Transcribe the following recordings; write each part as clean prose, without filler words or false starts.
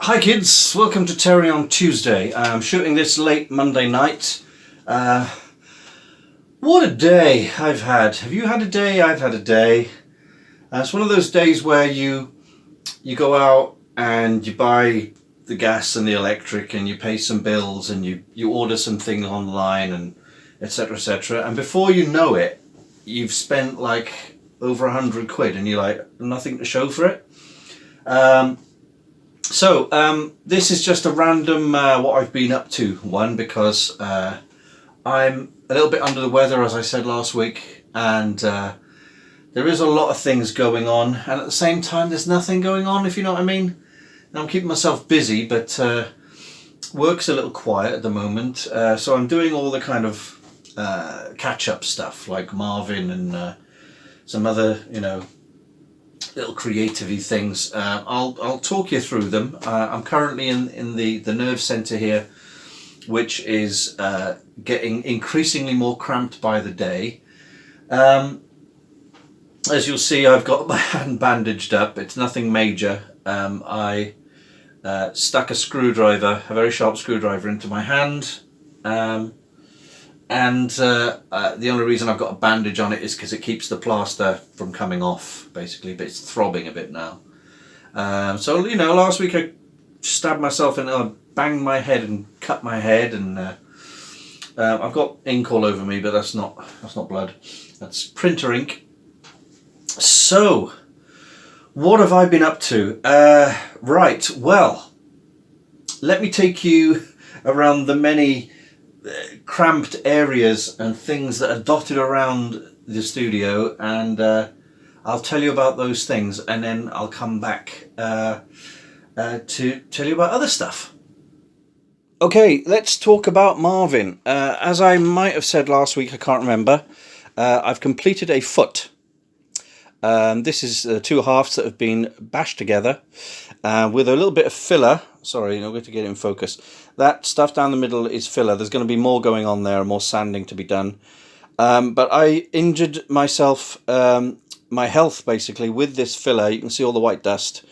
Hi kids, welcome to Terry on Tuesday. I'm shooting this late Monday night. What a day I've had. Have you had a day? I've had a day. It's one of those days where you go out and you buy the gas and the electric and you pay some bills and you order some things online and etc etc. And before you know it, you've spent like over £100 and you're like nothing to show for it. So this is just a random what I've been up to one, because I'm a little bit under the weather, as I said last week, and there is a lot of things going on, and at the same time there's nothing going on, if you know what I mean. And I'm keeping myself busy, but work's a little quiet at the moment, so I'm doing all the kind of catch-up stuff like Marvin and some other, little creative-y things. I'll talk you through them. I'm currently in the nerve centre here, which is getting increasingly more cramped by the day. As you'll see, I've got my hand bandaged up. It's nothing major. I stuck a very sharp screwdriver into my hand, and the only reason I've got a bandage on it is because it keeps the plaster from coming off, basically, but it's throbbing a bit now. So, last week I stabbed myself and I banged my head and cut my head, and I've got ink all over me, but that's not blood. That's printer ink. So, what have I been up to? Right, well, let me take you around the many cramped areas and things that are dotted around the studio, and I'll tell you about those things, and then I'll come back to tell you about other stuff. Okay, let's talk about Marvin. As I might have said last week, I can't remember, I've completed a foot. This is two halves that have been bashed together with a little bit of filler. Sorry, I'm going to get it in focus. That stuff down the middle is filler. There's going to be more going on there, more sanding to be done. But I injured myself, my health basically, with this filler. You can see all the white dust.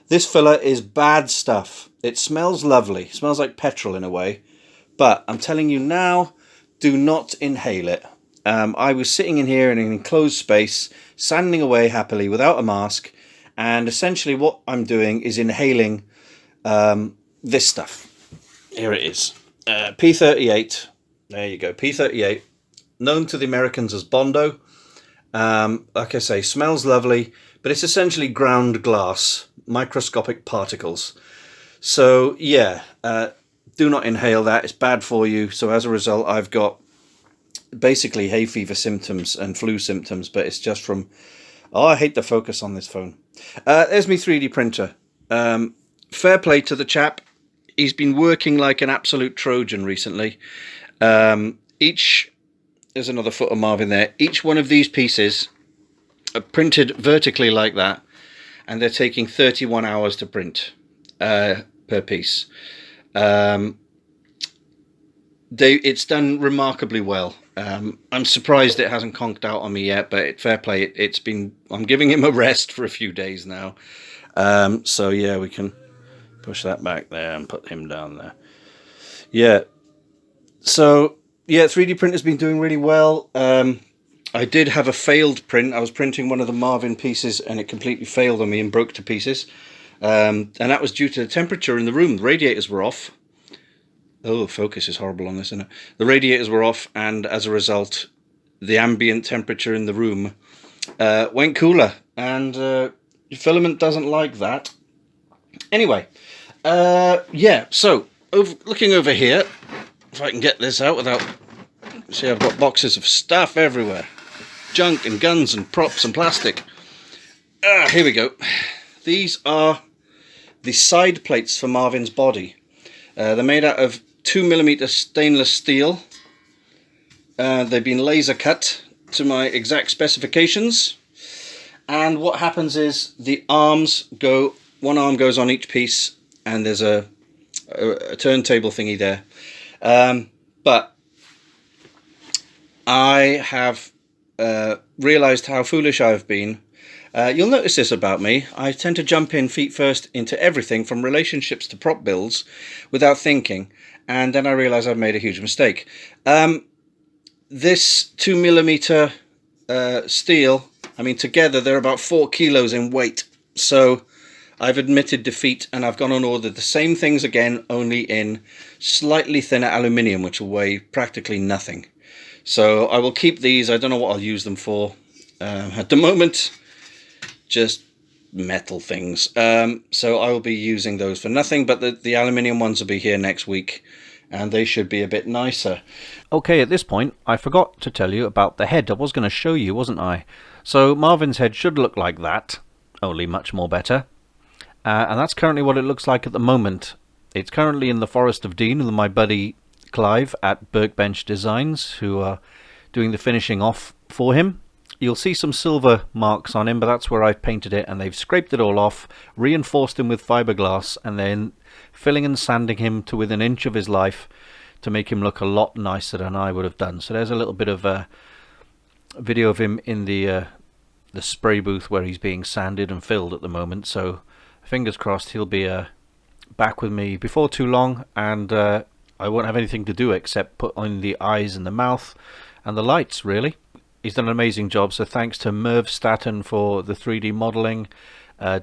This filler is bad stuff. It smells lovely. It smells like petrol in a way. But I'm telling you now, do not inhale it. I was sitting in here in an enclosed space, sanding away happily without a mask, and essentially what I'm doing is inhaling this stuff. Here it is. P38. There you go. P38. Known to the Americans as Bondo. Like I say, smells lovely, but it's essentially ground glass, microscopic particles. So, yeah, do not inhale that. It's bad for you. So as a result, I've got basically hay fever symptoms and flu symptoms, but it's just from... Oh, I hate the focus on this phone. There's my 3D printer. Fair play to the chap. He's been working like an absolute Trojan recently. There's another foot of Marvin there. Each one of these pieces are printed vertically like that, and they're taking 31 hours to print per piece. It's done remarkably well. I'm surprised it hasn't conked out on me yet, but fair play. I'm giving him a rest for a few days now. So yeah, we can push that back there and put him down there. Yeah. So yeah, 3D print has been doing really well. I did have a failed print. I was printing one of the Marvin pieces and it completely failed on me and broke to pieces. And that was due to the temperature in the room. The radiators were off. Oh, focus is horrible on this, isn't it? The radiators were off, and as a result, the ambient temperature in the room went cooler, and the filament doesn't like that. Anyway, yeah, so looking over here, if I can get this out without... See, I've got boxes of stuff everywhere. Junk and guns and props and plastic. Here we go. These are the side plates for Marvin's body. They're made out of 2mm stainless steel. They've been laser cut to my exact specifications. And what happens is the arms go... One arm goes on each piece, and there's a turntable thingy there. But I have realised how foolish I've been, You'll notice this about me. I tend to jump in feet first into everything from relationships to prop builds without thinking, and then I realise I've made a huge mistake. This 2mm steel, I mean together they're about 4 kilos in weight, so I've admitted defeat and I've gone and ordered the same things again, only in slightly thinner aluminium, which will weigh practically nothing. So I will keep these. I don't know what I'll use them for at the moment, just metal things. So I will be using those for nothing, but the aluminium ones will be here next week and they should be a bit nicer. Okay, at this point, I forgot to tell you about the head. I was going to show you, wasn't I? So Marvin's head should look like that, only much more better. And that's currently what it looks like at the moment. It's currently in the Forest of Dean with my buddy Clive at Burkbench Designs, who are doing the finishing off for him. You'll see some silver marks on him, but that's where I've painted it, and they've scraped it all off, reinforced him with fiberglass, and then filling and sanding him to within an inch of his life to make him look a lot nicer than I would have done. So there's a little bit of a video of him in the spray booth where he's being sanded and filled at the moment. So fingers crossed he'll be back with me before too long, and I won't have anything to do except put on the eyes and the mouth and the lights, really. He's done an amazing job, so thanks to Merv Staten for the 3D modelling,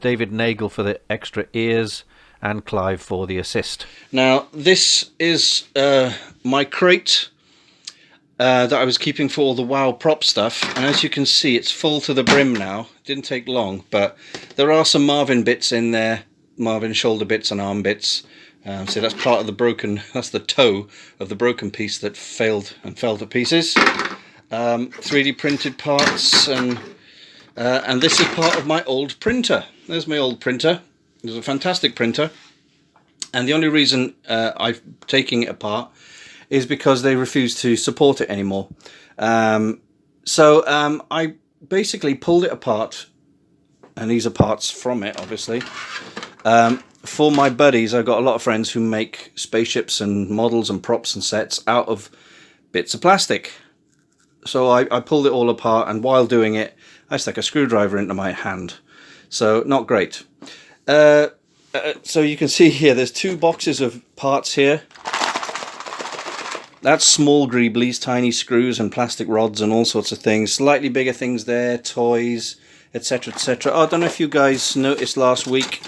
David Nagel for the extra ears, and Clive for the assist. Now this is my crate that I was keeping for all the WoW prop stuff, and as you can see it's full to the brim now. It didn't take long, but there are some Marvin bits in there, Marvin shoulder bits and arm bits. So that's part of the broken, that's the toe of the broken piece that failed and fell to pieces. 3D printed parts, and this is part of my old printer. There's my old printer. It was a fantastic printer, and the only reason I'm taking it apart is because they refuse to support it anymore. So I basically pulled it apart, and these are parts from it, obviously. For my buddies, I've got a lot of friends who make spaceships and models and props and sets out of bits of plastic. So I pulled it all apart, and while doing it, I stuck a screwdriver into my hand. So not great. So you can see here, there's 2 boxes of parts here. That's small greeblies, tiny screws and plastic rods and all sorts of things. Slightly bigger things there, toys, etc, etc. Oh, I don't know if you guys noticed last week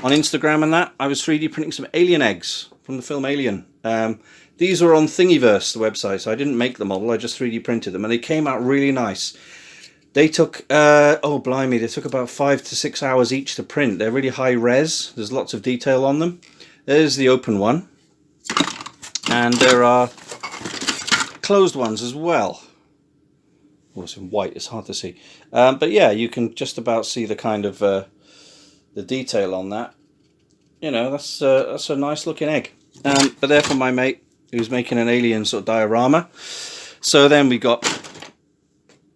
on Instagram and that, I was 3D printing some alien eggs from the film Alien. These are on Thingiverse, the website, so I didn't make the model, I just 3D printed them, and they came out really nice. They took, oh blimey, they took about 5 to 6 hours each to print. They're really high res, there's lots of detail on them. There's the open one, and there are closed ones as well. Oh, it's in white, it's hard to see. But yeah, you can just about see the kind of the detail on that. You know, that's a nice looking egg. But they're from my mate who's making an alien sort of diorama. So then we got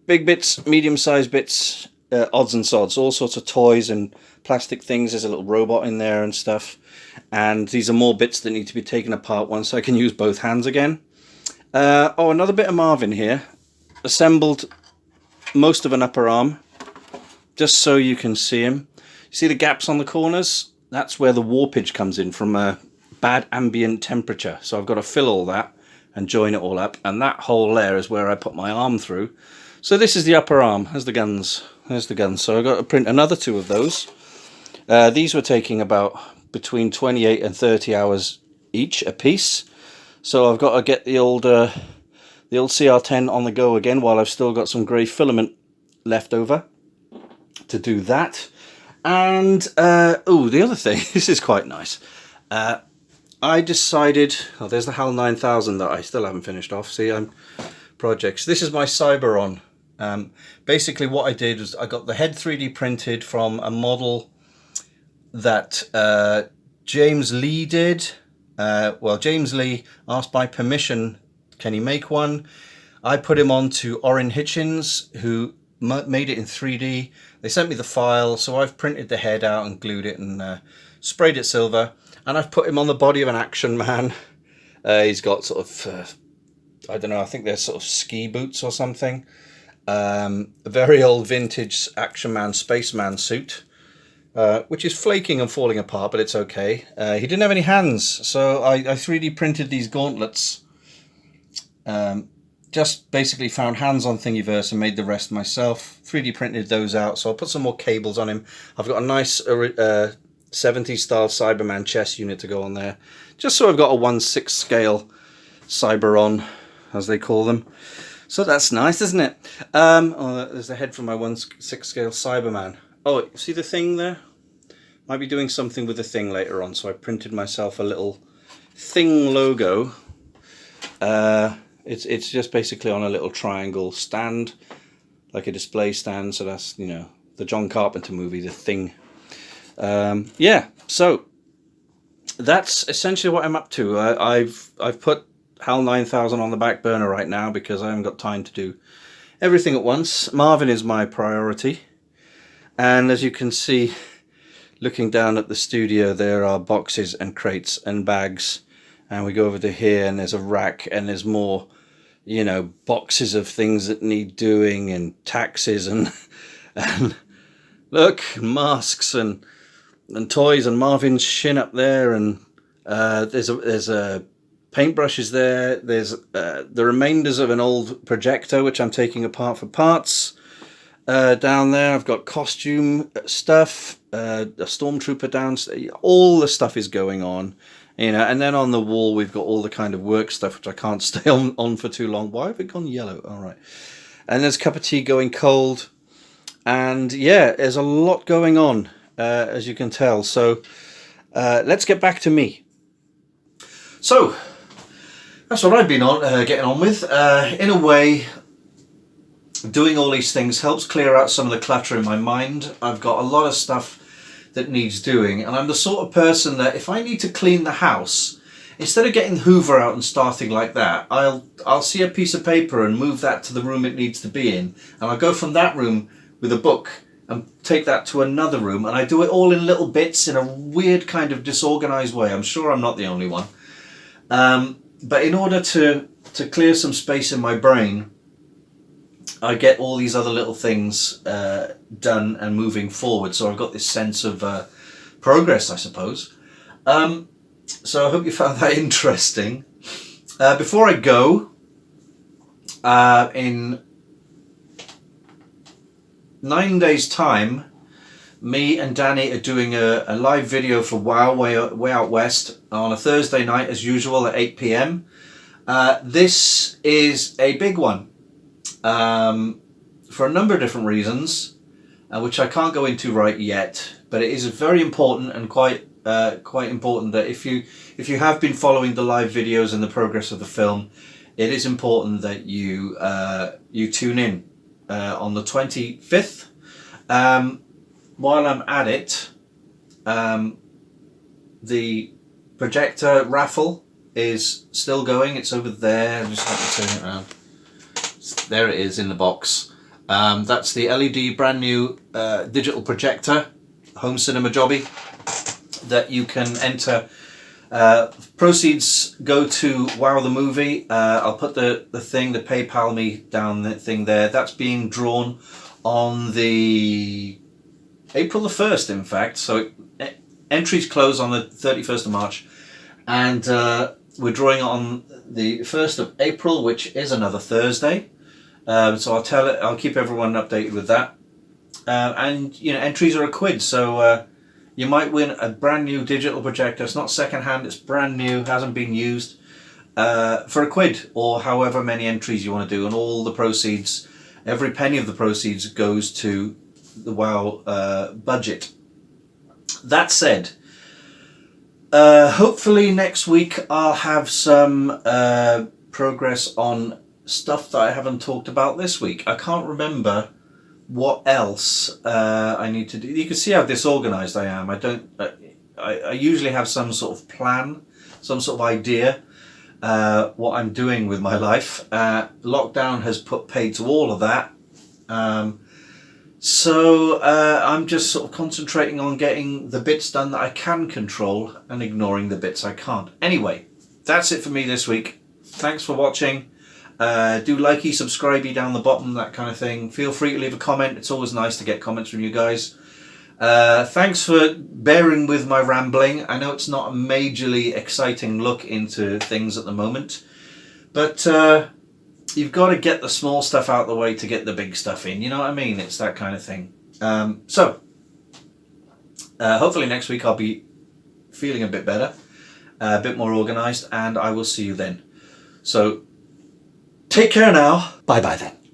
big bits, medium-sized bits, odds and sods, all sorts of toys and plastic things. There's a little robot in there and stuff. And these are more bits that need to be taken apart once I can use both hands again. Oh, another bit of Marvin here. Assembled most of an upper arm, just so you can see him. You see the gaps on the corners? That's where the warpage comes in from a bad ambient temperature. So I've got to fill all that and join it all up. And that hole there is where I put my arm through. So this is the upper arm. There's the guns. There's the guns. So I've got to print another 2 of those. These were taking about between 28 and 30 hours each a piece. So I've got to get the old CR10 on the go again while I've still got some grey filament left over to do that. And oh, the other thing, this is quite nice. I decided, oh, there's the HAL 9000 that I still haven't finished off. See, projects. This is my Cyberon. Basically what I did was I got the head 3D printed from a model that James Lee did. Well, James Lee asked by permission, can he make one? I put him on to Orrin Hitchens, who made it in 3D. They sent me the file, so I've printed the head out and glued it and sprayed it silver. And I've put him on the body of an action man. He's got sort of, I don't know, I think they're sort of ski boots or something. a very old vintage Action Man Spaceman suit, which is flaking and falling apart, but it's okay. He didn't have any hands, so I 3D printed these gauntlets. Just basically found hands on Thingiverse and made the rest myself. 3D printed those out, so I'll put some more cables on him. I've got a nice 70s style Cyberman chest unit to go on there, just so I've got a 1/6 scale Cyberon, as they call them. So that's nice, isn't it? Oh, there's the head from my 1/6 scale Cyberman. Oh, see the thing there? Might be doing something with the thing later on, so I printed myself a little thing logo. It's just basically on a little triangle stand, like a display stand. So that's, you know, the John Carpenter movie, The Thing. Yeah, so that's essentially what I'm up to. I've put HAL 9000 on the back burner right now because I haven't got time to do everything at once. Marvin is my priority, and as you can see, looking down at the studio, there are boxes and crates and bags, and we go over to here and there's a rack and there's more, you know, boxes of things that need doing and taxes and look, masks and toys, and Marvin's shin up there, and there's a paintbrushes there. There's the remainders of an old projector which I'm taking apart for parts. Down there I've got costume stuff, a stormtrooper downstairs. All the stuff is going on, you know. And then on the wall we've got all the kind of work stuff which I can't stay on for too long. Why have it gone yellow? All right. And there's a cup of tea going cold, and yeah, there's a lot going on, as you can tell. So let's get back to me. So that's what I've been getting on with. In a way, doing all these things helps clear out some of the clutter in my mind. I've got a lot of stuff that needs doing, and I'm the sort of person that if I need to clean the house, instead of getting the Hoover out and starting like that, I'll see a piece of paper and move that to the room it needs to be in, and I'll go from that room with a book and take that to another room, and I do it all in little bits in a weird kind of disorganized way. I'm sure I'm not the only one. But in order to clear some space in my brain, I get all these other little things done and moving forward. So I've got this sense of progress, I suppose. So I hope you found that interesting. Before I go, in 9 days' time, me and Danny are doing a live video for WoW Way Out West on a Thursday night as usual at 8 PM. This is a big one for a number of different reasons, which I can't go into right yet, but it is very important and quite important that if you have been following the live videos and the progress of the film, it is important that you tune in on the 25th. While I'm at it, the projector raffle is still going. It's over there. I'm just going to turn it around. There it is in the box. That's the LED brand new digital projector, home cinema jobby, that you can enter. Proceeds go to Wow the Movie. I'll put the PayPal me down the thing there. That's being drawn on the April the 1st, in fact. So entries close on the 31st of March, and we're drawing on the 1st of April, which is another Thursday. So I'll keep everyone updated with that. And you know, entries are £1, so you might win a brand new digital projector. It's not second hand, it's brand new, hasn't been used, for £1, or however many entries you want to do, and all the proceeds, every penny of the proceeds goes to the WoW budget. That said, hopefully next week I'll have some progress on stuff that I haven't talked about this week. I can't remember what else I need to do. You can see how disorganized I am. I usually have some sort of plan, some sort of idea what I'm doing with my life. Lockdown has put paid to all of that. So I'm just sort of concentrating on getting the bits done that I can control and ignoring the bits I can't. Anyway, that's it for me this week. Thanks for watching. Do likey, subscribey down the bottom, that kind of thing. Feel free to leave a comment. It's always nice to get comments from you guys. Thanks for bearing with my rambling. I know it's not a majorly exciting look into things at the moment, but you've got to get the small stuff out of the way to get the big stuff in. You know what I mean? It's that kind of thing. So hopefully next week I'll be feeling a bit better, a bit more organised, and I will see you then. So take care now. Bye bye then.